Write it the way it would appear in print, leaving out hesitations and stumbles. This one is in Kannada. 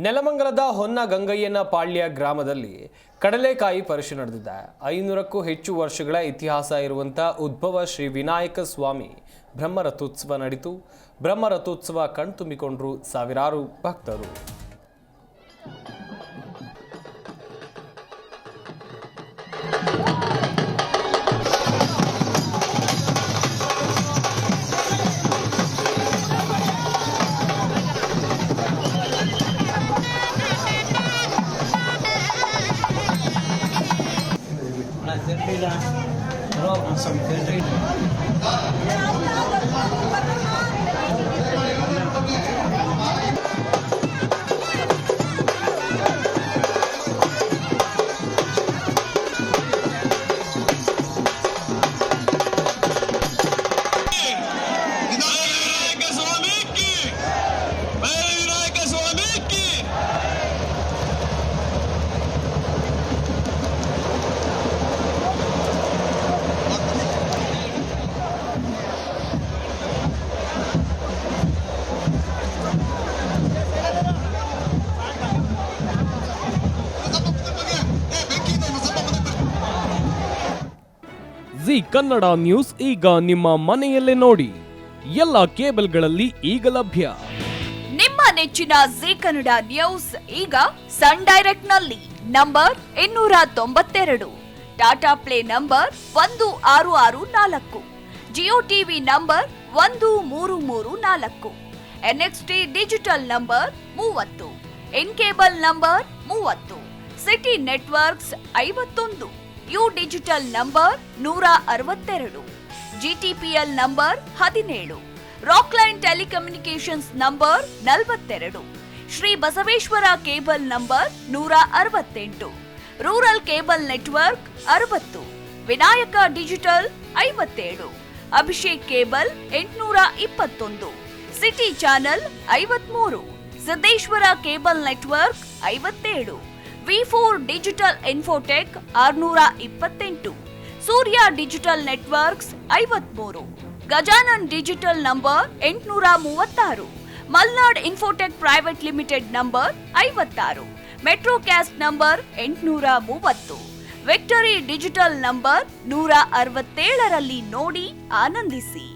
ನೆಲಮಂಗಲದ ಹೊನ್ನ ಗಂಗಯ್ಯನ ಪಾಳ್ಯ ಗ್ರಾಮದಲ್ಲಿ ಕಡಲೆಕಾಯಿ ಪರಿಷೆ ನಡೆದಿದೆ. 500ಕ್ಕೂ ಹೆಚ್ಚು ವರ್ಷಗಳ ಇತಿಹಾಸ ಇರುವಂತಹ ಉದ್ಭವ ಶ್ರೀ ವಿನಾಯಕ ಸ್ವಾಮಿ ಬ್ರಹ್ಮರಥೋತ್ಸವ ನಡೆಯಿತು. ಬ್ರಹ್ಮರಥೋತ್ಸವ ಕಣ್ತುಂಬಿಕೊಂಡರು ಸಾವಿರಾರು ಭಕ್ತರು. ಜಿ ಕನ್ನಡ ನ್ಯೂಸ್ ಈಗ ನಿಮ್ಮ ಮನೆಯಲ್ಲೇ ನೋಡಿ. ಎಲ್ಲ ಕೇಬಲ್ಗಳಲ್ಲಿ ಈಗ ಲಭ್ಯ. ನಿಮ್ಮ ನೆಚ್ಚಿನ ಜಿ ಕನ್ನಡ ನ್ಯೂಸ್ ಈಗ ಸನ್ ಡೈರೆಕ್ಟ್ ನಲ್ಲಿ number 292, Tata play number 1664, Jio TV number 1334, NXT digital number 30, in cable number 30, city networks 51, U digital number 162, GTPL number 17, Rockline telecommunications number 42, Shri Basaveshwara cable number 168, rural cable network 60, Vinayaka digital 57, Abhishek cable 821, city channel 53, Siddeshwara cable network 57, V4 digital Infotech 628, Surya digital networks 53, Gajanan digital number 836, Malnad infotech private limited number 56, Metrocast number 830, victory digital number 167ರಲ್ಲಿ ನೋಡಿ ಆನಂದಿಸಿ.